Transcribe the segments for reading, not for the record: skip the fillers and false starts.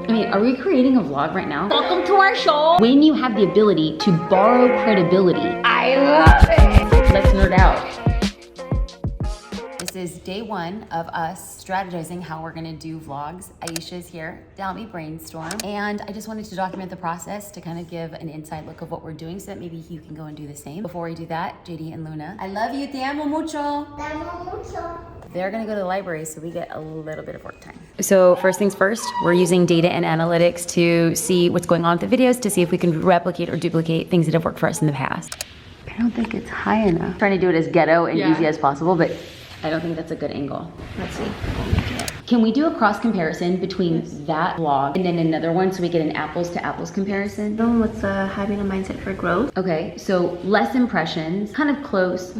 I mean, are we creating a vlog right now? Welcome to our show. When you have the ability to borrow credibility. I love it. Let's nerd out. This is day one of us strategizing how we're gonna do vlogs. Aisha is here to help me brainstorm. And I just wanted to document the process to kind of give an inside look of what we're doing so that maybe you can go and do the same. Before we do that, JD and Luna, I love you, te amo mucho. Te amo mucho. They're gonna go to the library, so we get a little bit of work time. So first things first, we're using data and analytics to see what's going on with the videos, to see if we can replicate or duplicate things that have worked for us in the past. I don't think it's high enough. I'm trying to do it as ghetto and easy as possible, but I don't think that's a good angle. Let's see. Can we do a cross comparison between that vlog and then another one so we get an apples to apples comparison? What's having a mindset for growth? Okay, so less impressions, kind of close,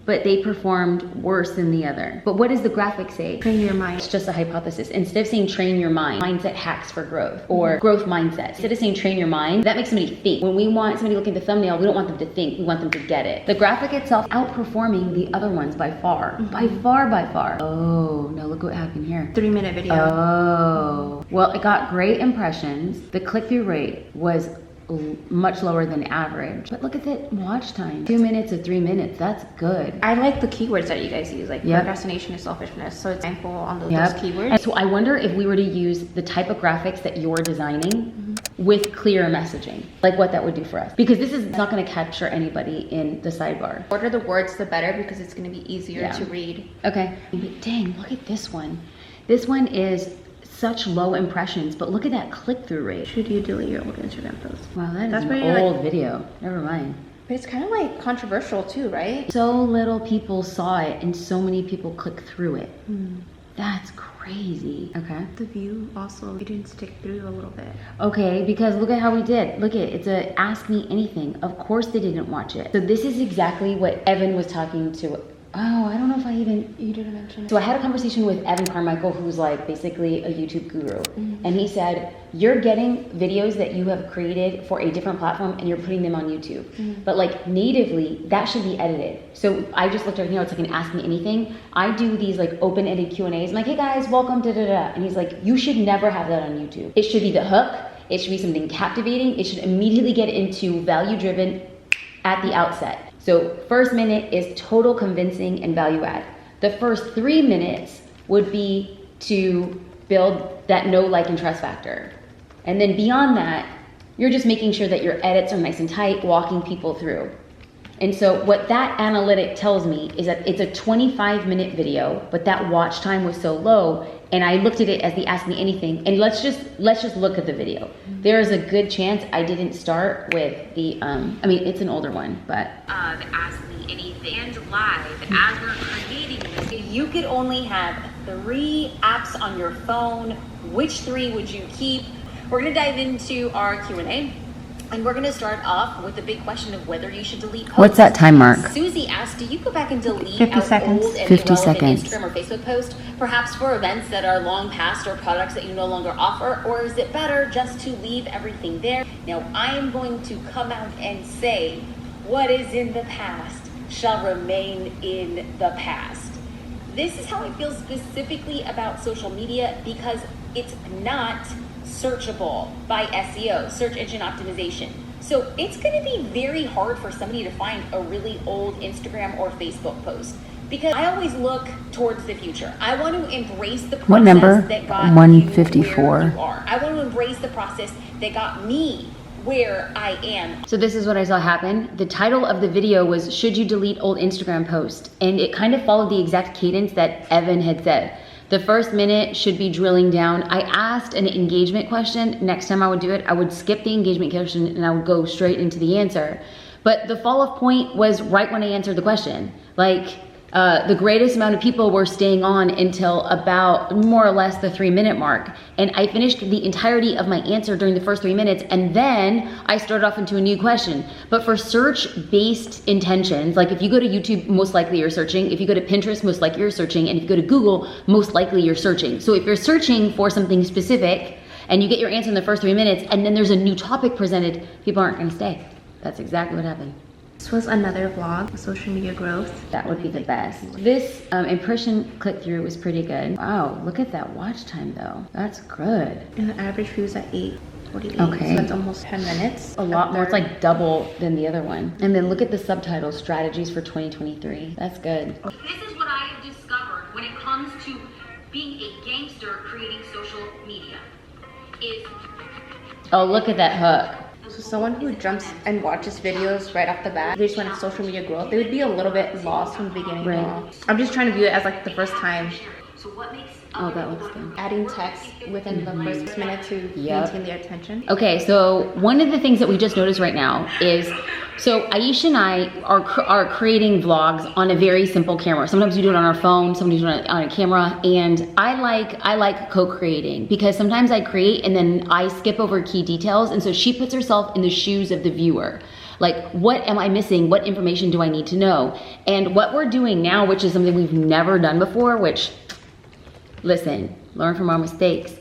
but they performed worse than the other. But what does the graphic say? Train your mind. It's just a hypothesis. Instead of saying train your mind, mindset hacks for growth, or growth mindset. Instead of saying train your mind, that makes somebody think. When we want somebody to look at the thumbnail, we don't want them to think, we want them to get it. The graphic itself outperforming the other ones by far. By far. Oh, now look what happened here. 3-minute video. Oh, well, it got great impressions. The click-through rate was much lower than average, but look at the watch time. 2 minutes to 3 minutes, that's good. I like the keywords that you guys use, like procrastination and selfishness, so it's mindful on those keywords. And so I wonder if we were to use the type of graphics that you're designing with clear messaging, like what that would do for us. Because this is not gonna capture anybody in the sidebar. The shorter the words, the better, because it's gonna be easier to read. Okay, but dang, look at this one. This one is such low impressions, but look at that click-through rate. Should you delete your old Instagram post? Wow, that's an old video. Never mind. But it's kind of like controversial too, right? So little people saw it and so many people clicked through it. That's crazy. Okay. The view also, you didn't stick through a little bit. Okay, because look at how we did. Look at it, it's a ask me anything. Of course they didn't watch it. So this is exactly what Evan was talking to. Oh, I don't know if you didn't mention it. So I had a conversation with Evan Carmichael, who's like basically a YouTube guru. And he said, you're getting videos that you have created for a different platform and you're putting them on YouTube. But like natively, that should be edited. So I just looked at, it's like an ask me anything. I do these like open-ended Q&As. I'm like, hey guys, welcome to da-da-da. And he's like, you should never have that on YouTube. It should be the hook. It should be something captivating. It should immediately get into value-driven at the outset. So first minute is total convincing and value add. The first 3 minutes would be to build that know, like, and trust factor. And then beyond that, you're just making sure that your edits are nice and tight, walking people through. And so what that analytic tells me is that it's a 25-minute video, but that watch time was so low, and I looked at it as the ask me anything, and let's just look at the video. There is a good chance I didn't start with the, I mean, it's an older one, but. The ask me anything and live as we're creating this. If you could only have 3 apps on your phone, which 3 would you keep? We're gonna dive into our Q&A. And we're gonna start off with the big question of whether you should delete posts. What's that time mark? Susie asked, do you go back and delete 50 out seconds. old and 50 irrelevant seconds. Instagram or Facebook posts, perhaps for events that are long past or products that you no longer offer, or is it better just to leave everything there? Now, I am going to come out and say, what is in the past shall remain in the past. This is how I feel specifically about social media, because it's not searchable by SEO, search engine optimization. So it's gonna be very hard for somebody to find a really old Instagram or Facebook post, because I always look towards the future. I want to embrace the process What number? that got 154. you where you are. I want to embrace the process that got me where I am. So this is what I saw happen. The title of the video was, should you delete old Instagram post? And it kind of followed the exact cadence that Evan had said. The first minute should be drilling down. I asked an engagement question. Next time I would do it, I would skip the engagement question and I would go straight into the answer. But the fall off point was right when I answered the question. Like, the greatest amount of people were staying on until about more or less the 3-minute mark. And I finished the entirety of my answer during the first 3 minutes, and then I started off into a new question. But for search-based intentions, like if you go to YouTube, most likely you're searching. If you go to Pinterest, most likely you're searching. And if you go to Google, most likely you're searching. So if you're searching for something specific and you get your answer in the first 3 minutes and then there's a new topic presented, people aren't gonna stay. That's exactly what happened. This was another vlog, social media growth. That would be the best. This impression click-through was pretty good. Wow, look at that watch time though. That's good. And the average view is at 8:48. Okay. So that's almost 10 minutes. A lot more. It's like double than the other one. And then look at the subtitle, strategies for 2023. That's good. This is what I have discovered when it comes to being a gangster creating social media. Is Oh, look at that hook. So someone who jumps and watches videos right off the bat, they just went into social media growth, they would be a little bit lost from the beginning. Right. I'm just trying to view it as like the first time. so what makes Oh, that looks good. Adding text within the first minute to maintain their attention. Okay, so one of the things that we just noticed right now is, so Aisha and I are creating vlogs on a very simple camera. Sometimes we do it on our phone, sometimes we do it on a camera, and I like co-creating because sometimes I create and then I skip over key details, and so she puts herself in the shoes of the viewer. Like, what am I missing? What information do I need to know? And what we're doing now, which is something we've never done before, which, listen, learn from our mistakes.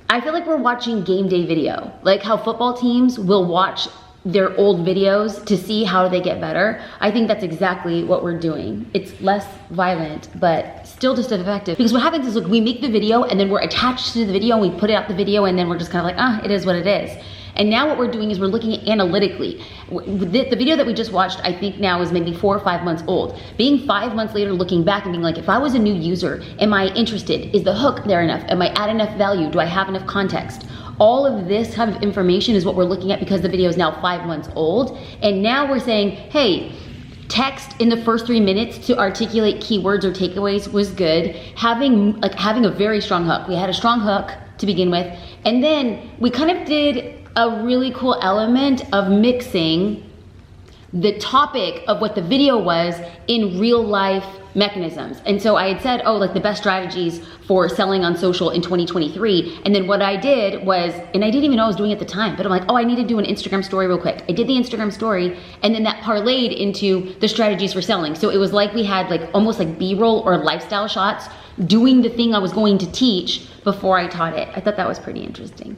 I feel like we're watching game day video. Like how football teams will watch their old videos to see how they get better. I think that's exactly what we're doing. It's less violent, but still just as effective. Because what happens is, look, we make the video and then we're attached to the video and we put out the video and then we're just kind of like, it is what it is. And now what we're doing is we're looking at analytically. The video that we just watched, I think now is maybe 4 or 5 months old. Being 5 months later, looking back and being like, if I was a new user, am I interested? Is the hook there enough? Am I add enough value? Do I have enough context? All of this type of information is what we're looking at because the video is now 5 months old. And now we're saying, hey, text in the first 3 minutes to articulate keywords or takeaways was good. Having a very strong hook. We had a strong hook to begin with. And then we kind of did a really cool element of mixing the topic of what the video was in real life mechanisms. And so I had said, like the best strategies for selling on social in 2023. And then what I did was, and I didn't even know I was doing it at the time, but I'm like, I need to do an Instagram story real quick. I did the Instagram story, and then that parlayed into the strategies for selling. So it was like we had like almost like B-roll or lifestyle shots doing the thing I was going to teach before I taught it. I thought that was pretty interesting.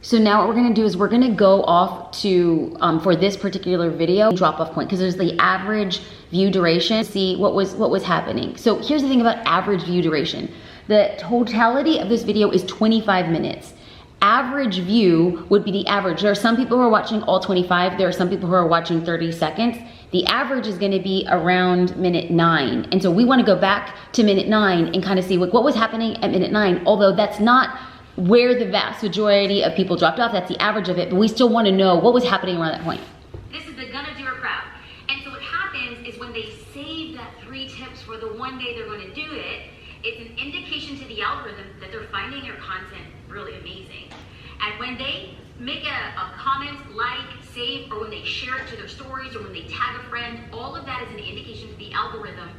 So now what we're gonna do is we're gonna go off to, for this particular video, drop off point, because there's the average view duration, see what was happening. So here's the thing about average view duration. The totality of this video is 25 minutes. Average view would be the average. There are some people who are watching all 25, there are some people who are watching 30 seconds. The average is gonna be around minute 9. And so we wanna go back to minute 9 and kind of see what was happening at minute 9, although that's not where the vast majority of people dropped off. That's the average of it, but we still want to know what was happening around that point. this is the gonna do it crowd. And so what happens is when they save that 3 tips for the one day they're gonna do it, it's an indication to the algorithm that they're finding your content really amazing. And when they make a comment, like, save, or when they share it to their stories, or when they tag a friend, all of that is an indication to the algorithm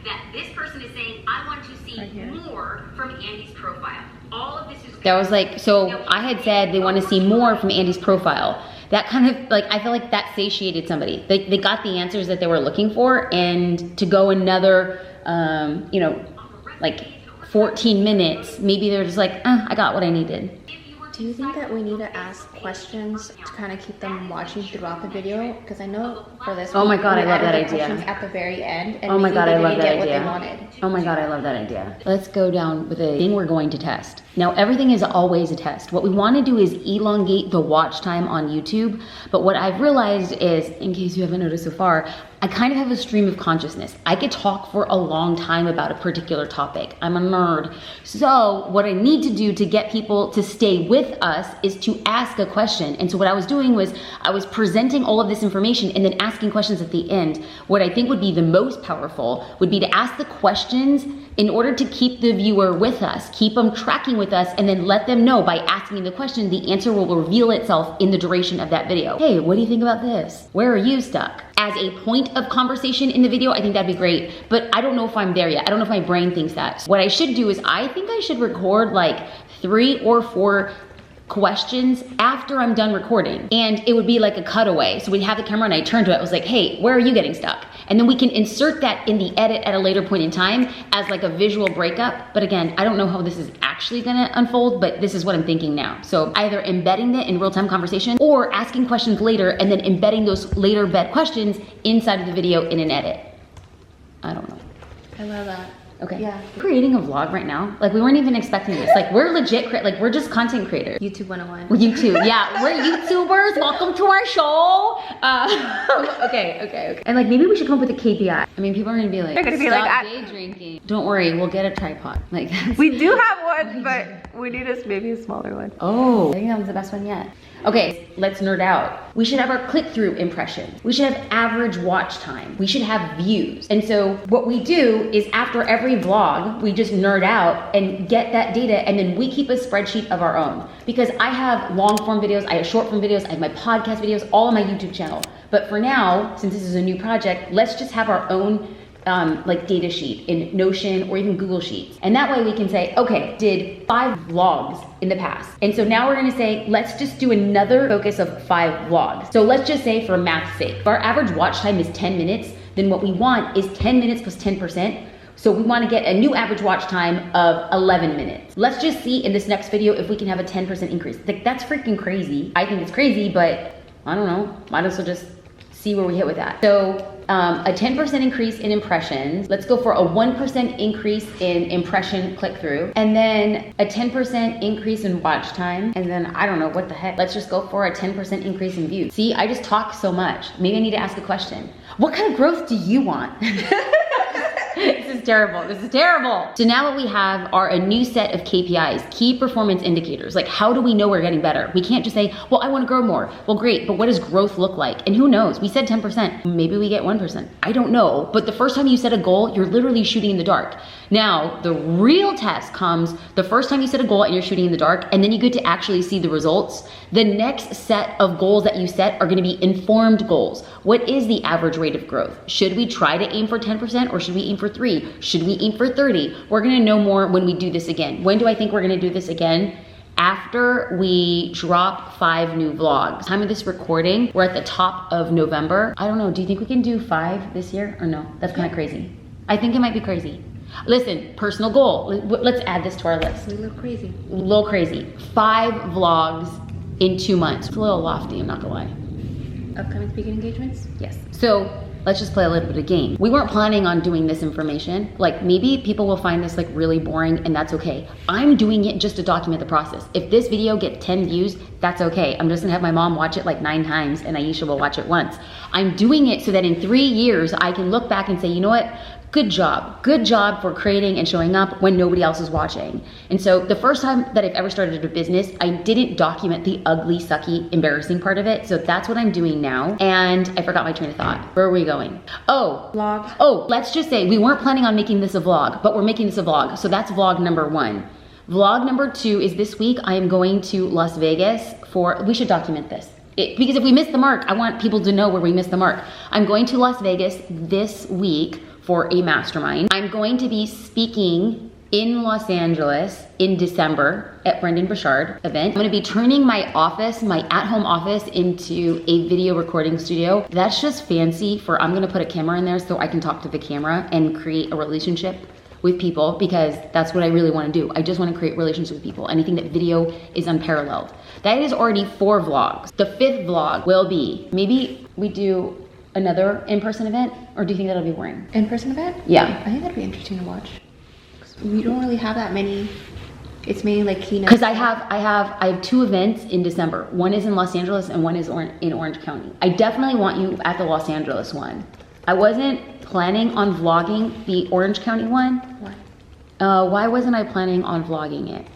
that this person is saying, I want to see more from Andy's profile. All of this is good. That was like, so I had said they want to see more from Andy's profile. That kind of like, I feel like that satiated somebody. They got the answers that they were looking for, and to go another, like 14 minutes, maybe they're just like, I got what I needed. Do you think that we need to ask questions to kind of keep them watching throughout the video? Because I know for this, oh my god, I love that idea. At the very end, and oh my god, I love that idea. Oh my god, I love that idea. Let's go down with a thing we're going to test. Now, everything is always a test. What we want to do is elongate the watch time on YouTube. But what I've realized is, in case you haven't noticed so far, I kind of have a stream of consciousness. I could talk for a long time about a particular topic. I'm a nerd. So what I need to do to get people to stay with us is to ask a question. And so what I was doing was I was presenting all of this information and then asking questions at the end. What I think would be the most powerful would be to ask the questions in order to keep the viewer with us, keep them tracking with us, and then let them know by asking the question, the answer will reveal itself in the duration of that video. Hey, what do you think about this? Where are you stuck? As a point of conversation in the video, I think that'd be great, but I don't know if I'm there yet. I don't know if my brain thinks that. So what I should do is I think I should record like 3 or 4 questions after I'm done recording, and it would be like a cutaway. So we'd have the camera and I turn to it, I was like, hey, where are you getting stuck? And then we can insert that in the edit at a later point in time as like a visual breakup. But again, I don't know how this is actually gonna unfold, but this is what I'm thinking now. So either embedding it in real-time conversation or asking questions later and then embedding those later vet questions inside of the video in an edit. I don't know. I love that. Okay. Yeah. Creating a vlog right now. Like we weren't even expecting this. Like we're legit, like we're just content creators. YouTube 101. We're YouTube, yeah. We're YouTubers. Welcome to our show. Okay. And like maybe we should come up with a KPI. I mean, people are gonna be like, They're gonna be stop like, day drinking. Don't worry, we'll get a tripod. Like that's, We do have one, but we need maybe a smaller one. oh, I think that was the best one yet. Okay, let's nerd out. We should have our click-through impression. We should have average watch time. We should have views. And so what we do is after every vlog, we just nerd out and get that data, and then we keep a spreadsheet of our own. Because I have long form videos, I have short form videos, I have my podcast videos, all on my YouTube channel. But for now, since this is a new project, let's just have our own like data sheet in Notion or even Google Sheets. And that way we can say, okay, did 5 vlogs in the past. And so now we're gonna say, let's just do another focus of 5 vlogs. So let's just say for math's sake, if our average watch time is 10 minutes, then what we want is 10 minutes plus 10%. So we wanna get a new average watch time of 11 minutes. Let's just see in this next video if we can have a 10% increase. Like that's freaking crazy. I think it's crazy, but I don't know, might as well just see where we hit with that. So a 10% increase in impressions. Let's go for a 1% increase in impression click-through, and then a 10% increase in watch time, and then I don't know what the heck. Let's just go for a 10% increase in views. See, I just talk so much. Maybe I need to ask a question. What kind of growth do you want? This is terrible. This is terrible. So now what we have are a new set of KPIs, key performance indicators. Like how do we know we're getting better? We can't just say, well, I want to grow more. Well, great, but what does growth look like? And who knows? We said 10%. Maybe we get 1%. I don't know. But the first time you set a goal, you're literally shooting in the dark. Now, the real test comes the first time you set a goal and you're shooting in the dark, and then you get to actually see the results. The next set of goals that you set are going to be informed goals. What is the average rate of growth? Should we try to aim for 10% or should we aim for 3? Should we aim for 30? We're going to know more when we do this again. When do I think we're going to do this again? After we drop 5 new vlogs. Time of this recording, we're at the top of November. I don't know, do you think we can do 5 this year or no? That's kind of crazy. I think it might be crazy. Listen, personal goal. Let's add this to our list. A little crazy. A little crazy. 5 vlogs in 2 months. It's a little lofty, I'm not gonna lie. Upcoming speaking engagements? Yes. So let's just play a little bit of game. We weren't planning on doing this information. Like maybe people will find this like really boring and that's okay. I'm doing it just to document the process. If this video gets 10 views, that's okay. I'm just gonna have my mom watch it like 9 times and Aisha will watch it once. I'm doing it so that in 3 years, I can look back and say, you know what? Good job. Good job for creating and showing up when nobody else is watching. And so the first time that I've ever started a business, I didn't document the ugly, sucky, embarrassing part of it. So that's what I'm doing now. And I forgot my train of thought. Where are we going? Oh, Vlog. Oh, let's just say we weren't planning on making this a vlog, but we're making this a vlog. So that's vlog number 1. Vlog number 2 is this week. I am going to Las Vegas we should document this. Because if we miss the mark, I want people to know where we missed the mark. I'm going to Las Vegas this week for a mastermind. I'm going to be speaking in Los Angeles in December at Brendan Burchard event. I'm gonna be turning my office, my at-home office, into a video recording studio. That's just fancy for I'm gonna put a camera in there so I can talk to the camera and create a relationship with people, because that's what I really wanna do. I just wanna create relationships with people. Anything that video is unparalleled. That is already 4 vlogs. The 5th vlog will be, maybe we do another in-person event, or do you think that'll be boring? In-person event? Yeah. I think that'd be interesting to watch. We don't really have that many. It's mainly like keynote. Because I have 2 events in December. One is in Los Angeles and one is in Orange County. I definitely want you at the Los Angeles one. I wasn't planning on vlogging the Orange County one. Why? Why wasn't I planning on vlogging it?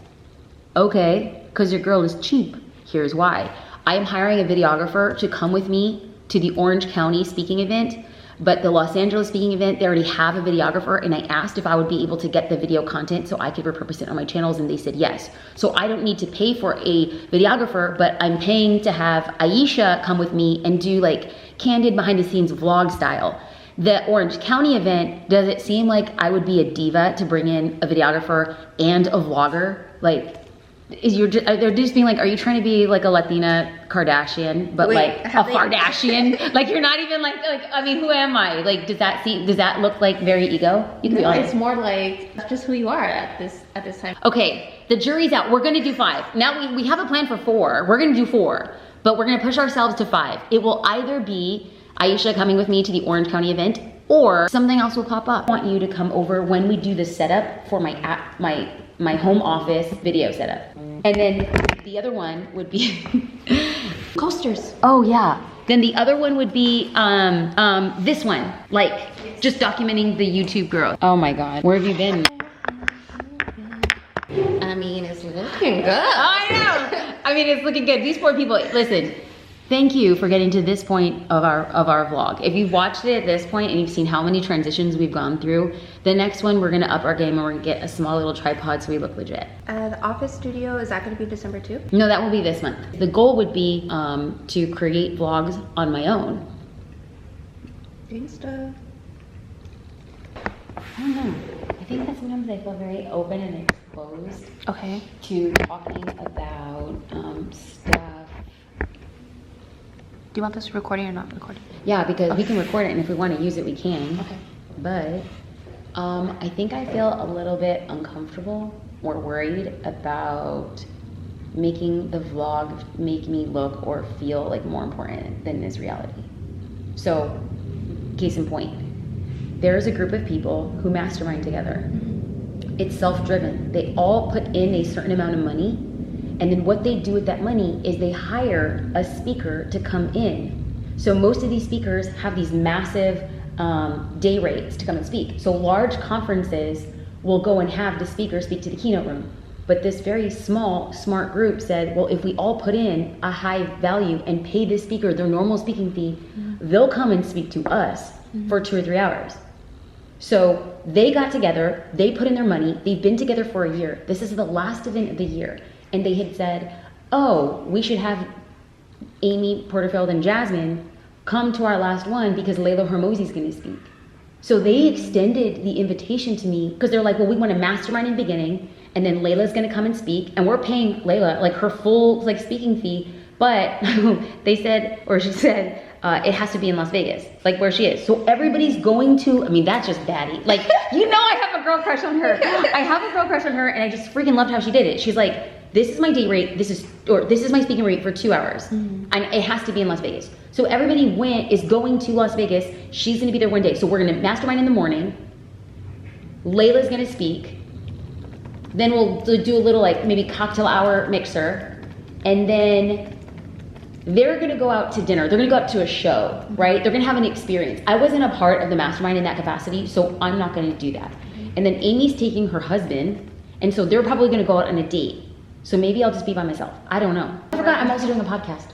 Okay, because your girl is cheap. Here's why. I am hiring a videographer to come with me to the Orange County speaking event, but the Los Angeles speaking event, they already have a videographer, and I asked if I would be able to get the video content so I could repurpose it on my channels, and they said yes. So I don't need to pay for a videographer, but I'm paying to have Aisha come with me and do like candid behind the scenes vlog style. The Orange County event, does it seem like I would be a diva to bring in a videographer and a vlogger? Like, they're just being like, are you trying to be like a Latina Kardashian, but Wait, like a have they- Kardashian? Like you're not even like, I mean, who am I? Like, does that look like very ego? You can be No, honest. it's more like that's just who you are at this time. Okay, the jury's out. We're gonna do 5. Now we have a plan for 4. We're gonna do 4, but we're gonna push ourselves to 5. It will either be Aisha coming with me to the Orange County event, or something else will pop up. I want you to come over when we do the setup for my home office video setup. And then the other one would be Coasters. oh yeah. Then the other one would be this one, like just documenting the YouTube growth. Oh my God, where have you been? I mean, it's looking good. I know. I mean, it's looking good. These poor people. Listen, thank you for getting to this point of our vlog. If you've watched it at this point and you've seen how many transitions we've gone through, the next one we're gonna up our game and we're gonna get a small little tripod so we look legit. The office studio, is that going to be December 2? No, that will be this month. The goal would be to create vlogs on my own. Insta. I don't know. I think that sometimes I feel very open and exposed Okay. to talking about stuff. Do you want this recording or not recording? Yeah, because we can record it, and if we want to use it, we can. Okay. But I think I feel a little bit uncomfortable or worried about making the vlog make me look or feel like more important than is reality. So, case in point, there's a group of people who mastermind together. It's self-driven. They all put in a certain amount of money, and then what they do with that money is they hire a speaker to come in. So most of these speakers have these massive day rates to come and speak. So large conferences will go and have the speaker speak to the keynote room. But this very small, smart group said, well, if we all put in a high value and pay this speaker their normal speaking fee, they'll come and speak to us for 2 or 3 hours. So they got together, they put in their money, they've been together for a year. This is the last event of the year. And they had said, oh, we should have Amy Porterfield and Jasmine come to our last one because Layla Hormozi's gonna speak. So they extended the invitation to me because they're like, well, we want a mastermind in the beginning, and then Layla's gonna come and speak, and we're paying Layla like her full like speaking fee, but they said, or she said, it has to be in Las Vegas, like where she is. So everybody's going to, I mean, that's just baddie. Like, you know, I have a girl crush on her. I have a girl crush on her, and I just freaking loved how she did it. She's like, this is my day rate, this is my speaking rate for 2 hours, and it has to be in Las Vegas. So everybody is going to Las Vegas. She's gonna be there one day. So we're gonna mastermind in the morning. Layla's gonna speak. Then we'll do a little like maybe cocktail hour mixer, and then they're gonna go out to dinner. They're gonna go out to a show, right? They're gonna have an experience. I wasn't a part of the mastermind in that capacity, so I'm not gonna do that. And then Amy's taking her husband, and so they're probably gonna go out on a date. So maybe I'll just be by myself. I don't know. I forgot I'm also doing a podcast.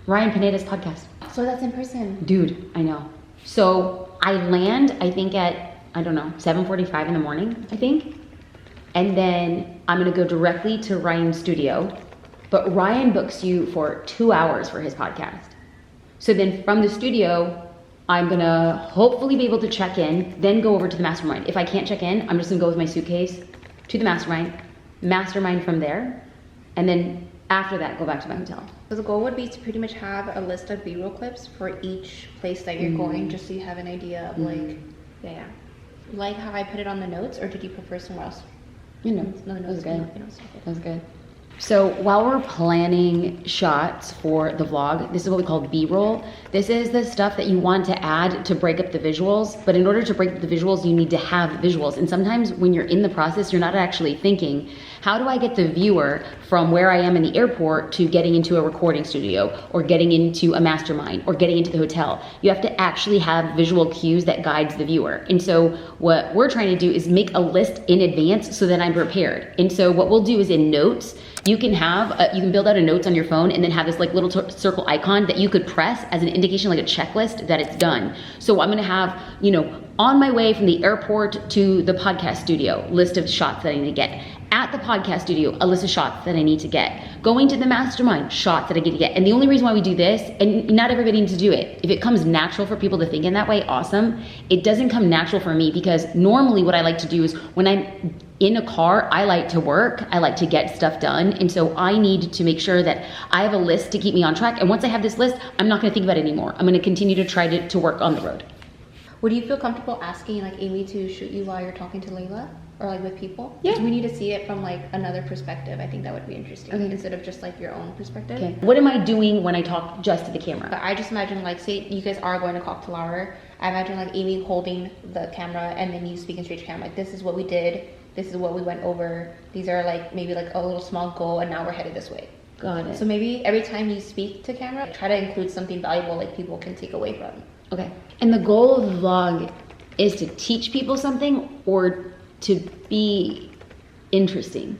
Ryan Pineda's podcast. So that's in person. Dude, I know. So I land, I think at, I don't know, 7:45 in the morning, I think. And then I'm gonna go directly to Ryan's studio. But Ryan books you for 2 hours for his podcast. So then from the studio, I'm gonna hopefully be able to check in, then go over to the mastermind. If I can't check in, I'm just gonna go with my suitcase to the mastermind from there, and then after that, go back to my hotel. So the goal would be to pretty much have a list of B-roll clips for each place that you're going, just so you have an idea of like, yeah. Like how I put it on the notes, or did you prefer somewhere else? You know, No, that was notes, good. no, notes, okay. That was good. So while we're planning shots for the vlog, this is what we call B-roll. This is the stuff that you want to add to break up the visuals, but in order to break up the visuals, you need to have visuals. And sometimes when you're in the process, you're not actually thinking, how do I get the viewer from where I am in the airport to getting into a recording studio, or getting into a mastermind, or getting into the hotel? You have to actually have visual cues that guides the viewer. And so what we're trying to do is make a list in advance so that I'm prepared. And so what we'll do is in notes, you can build out a notes on your phone and then have this like little circle icon that you could press as an indication, like a checklist that it's done. So I'm gonna have, on my way from the airport to the podcast studio, list of shots that I need to get. At the podcast studio, a list of shots that I need to get. Going to the mastermind, shots that I get to get. And the only reason why we do this, and not everybody needs to do it, if it comes natural for people to think in that way, awesome. It doesn't come natural for me because normally what I like to do is when I'm in a car, I like to work, I like to get stuff done. And so I need to make sure that I have a list to keep me on track. And once I have this list, I'm not gonna think about it anymore. I'm gonna continue to try to work on the road. Would you feel comfortable asking like Amy to shoot you while you're talking to Layla? Or like with people? Yeah. 'Cause we need to see it from like another perspective. I think that would be interesting instead of just like your own perspective. Okay. What am I doing when I talk just to the camera? But I just imagine like, say you guys are going to cocktail hour. I imagine like Amy holding the camera and then you speaking straight to camera. Like, this is what we did. This is what we went over. These are like maybe like a little small goal and now we're headed this way. Got it. So maybe every time you speak to camera, try to include something valuable like people can take away from. Okay. And the goal of the vlog is to teach people something or to be interesting?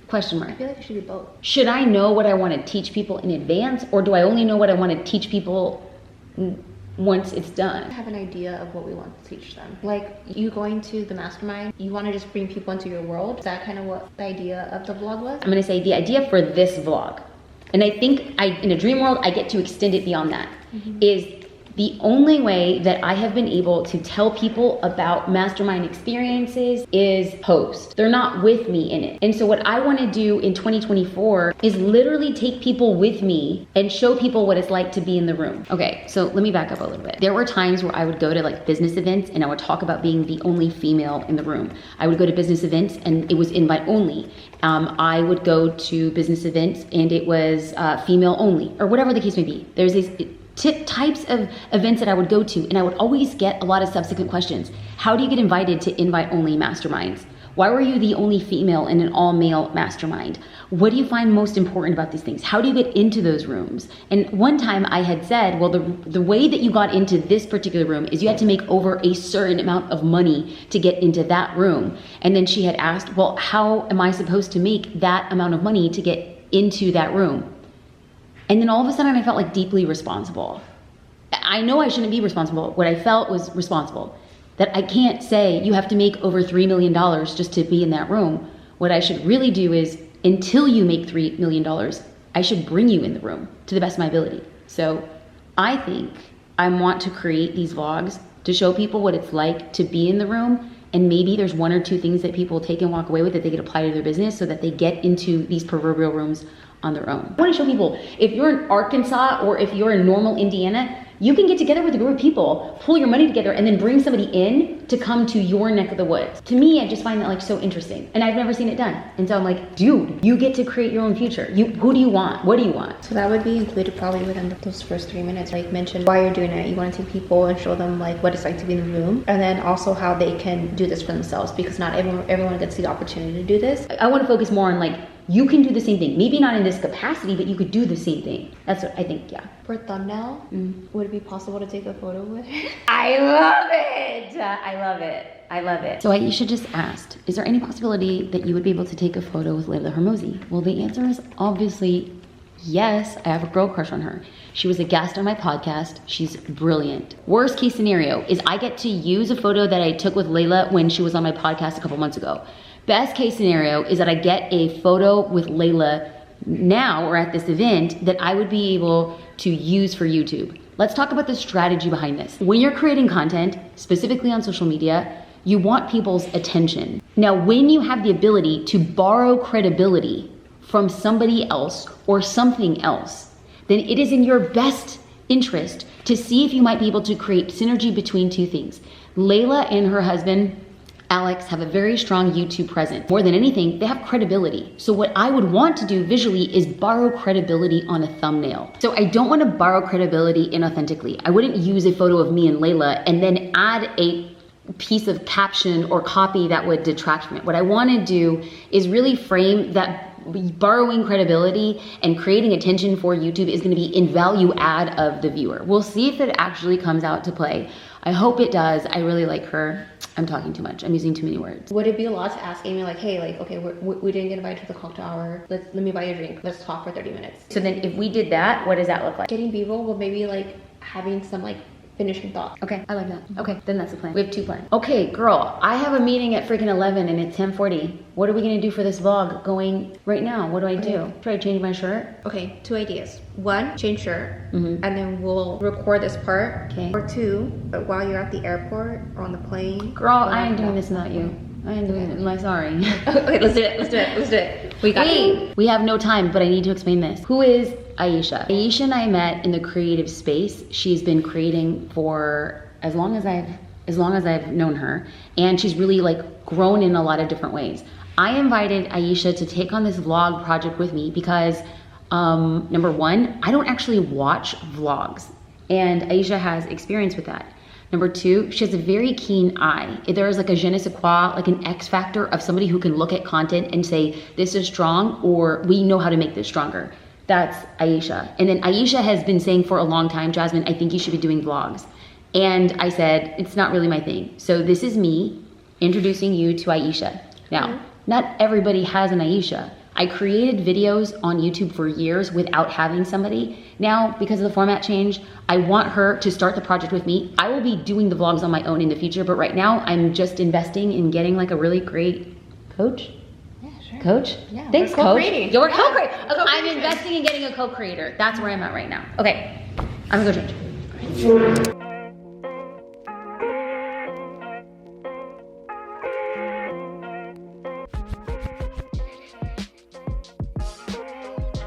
Question mark. I feel like it should be both. Should I know what I want to teach people in advance, or do I only know what I want to teach people once it's done? I have an idea of what we want to teach them. Like you going to the mastermind, you want to just bring people into your world. Is that kind of what the idea of the vlog was? I'm going to say the idea for this vlog, and I think in a dream world, I get to extend it beyond that, is the only way that I have been able to tell people about mastermind experiences is post. They're not with me in it. And so what I want to do in 2024 is literally take people with me and show people what it's like to be in the room. Okay, so let me back up a little bit. There were times where I would go to like business events and I would talk about being the only female in the room. I would go to business events and it was invite only. I would go to business events and it was female only, or whatever the case may be. There's these types of events that I would go to, and I would always get a lot of subsequent questions. How do you get invited to invite-only masterminds? Why were you the only female in an all-male mastermind? What do you find most important about these things? How do you get into those rooms? And one time I had said, well, the way that you got into this particular room is you had to make over a certain amount of money to get into that room. And then she had asked, well, how am I supposed to make that amount of money to get into that room? And then all of a sudden I felt like deeply responsible. I know I shouldn't be responsible. What I felt was responsible. That I can't say you have to make over $3 million just to be in that room. What I should really do is, until you make $3 million, I should bring you in the room to the best of my ability. So I think I want to create these vlogs to show people what it's like to be in the room. And maybe there's one or two things that people take and walk away with that they can apply to their business so that they get into these proverbial rooms on their own. I want to show people, if you're in Arkansas or if you're in normal Indiana, you can get together with a group of people, pull your money together, and then bring somebody in to come to your neck of the woods. To me, I just find that like so interesting. And I've never seen it done. And so I'm like, dude, you get to create your own future. Who do you want? What do you want? So that would be included probably within those first 3 minutes. Like mention why you're doing it. You want to take people and show them like what it's like to be in the room. And then also how they can do this for themselves, because not everyone gets the opportunity to do this. I want to focus more on like, you can do the same thing. Maybe not in this capacity, but you could do the same thing. That's what I think, yeah. For a thumbnail, would it be possible to take a photo with her? I love it. I love it. I love it. So Aisha just asked, is there any possibility that you would be able to take a photo with Layla Hormozi? Well, the answer is obviously yes. I have a girl crush on her. She was a guest on my podcast. She's brilliant. Worst case scenario is I get to use a photo that I took with Layla when she was on my podcast a couple months ago. Best case scenario is that I get a photo with Layla now or at this event that I would be able to use for YouTube. Let's talk about the strategy behind this. When you're creating content, specifically on social media, you want people's attention. Now, when you have the ability to borrow credibility from somebody else or something else, then it is in your best interest to see if you might be able to create synergy between two things. Layla and her husband, Alex, have a very strong YouTube presence. More than anything, they have credibility. So what I would want to do visually is borrow credibility on a thumbnail. So I don't want to borrow credibility inauthentically. I wouldn't use a photo of me and Layla and then add a piece of caption or copy that would detract from it. What I want to do is really frame that borrowing credibility and creating attention for YouTube is going to be in value add of the viewer. We'll see if it actually comes out to play. I hope it does. I really like her. I'm talking too much. I'm using too many words. Would it be a lot to ask Amy like, hey, like, okay, we didn't get invited to the cocktail hour. Let me buy you a drink. Let's talk for 30 minutes. So then if we did that, what does that look like? Getting B-roll, but maybe like having some like finishing thoughts. Okay, I like that. Okay, then that's the plan. We have 2 plans. Okay, girl, I have a meeting at freaking 11 and it's 10:40. What are we gonna do for this vlog going right now? What do I do? Should I change my shirt? Okay, 2 ideas. 1, change shirt, Mm-hmm. and then we'll record this part. Okay. Or 2, but while you're at the airport or on the plane. Girl, I am doing this without you. I am doing it. Am I sorry? Okay, let's do it. We got it. We have no time, but I need to explain this. Who is Aisha? Aisha and I met in the creative space. She's been creating for as long as I've known her, and she's really like grown in a lot of different ways. I invited Aisha to take on this vlog project with me because number 1, I don't actually watch vlogs, and Aisha has experience with that. Number 2, she has a very keen eye. There is like a je ne sais quoi, like an X factor of somebody who can look at content and say, this is strong, or we know how to make this stronger. That's Aisha. And then Aisha has been saying for a long time, Jasmine, I think you should be doing vlogs. And I said, it's not really my thing. So this is me introducing you to Aisha. Now, not everybody has an Aisha. I created videos on YouTube for years without having somebody. Now, because of the format change, I want her to start the project with me. I will be doing the vlogs on my own in the future, but right now I'm just investing in getting like a really great coach. Yeah, sure. Coach? Yeah, Thanks, we're coach. co-creating. You're Yeah, co-creator. co-creation. I'm investing in getting a co-creator. That's where I'm at right now. Okay, I'm gonna go change.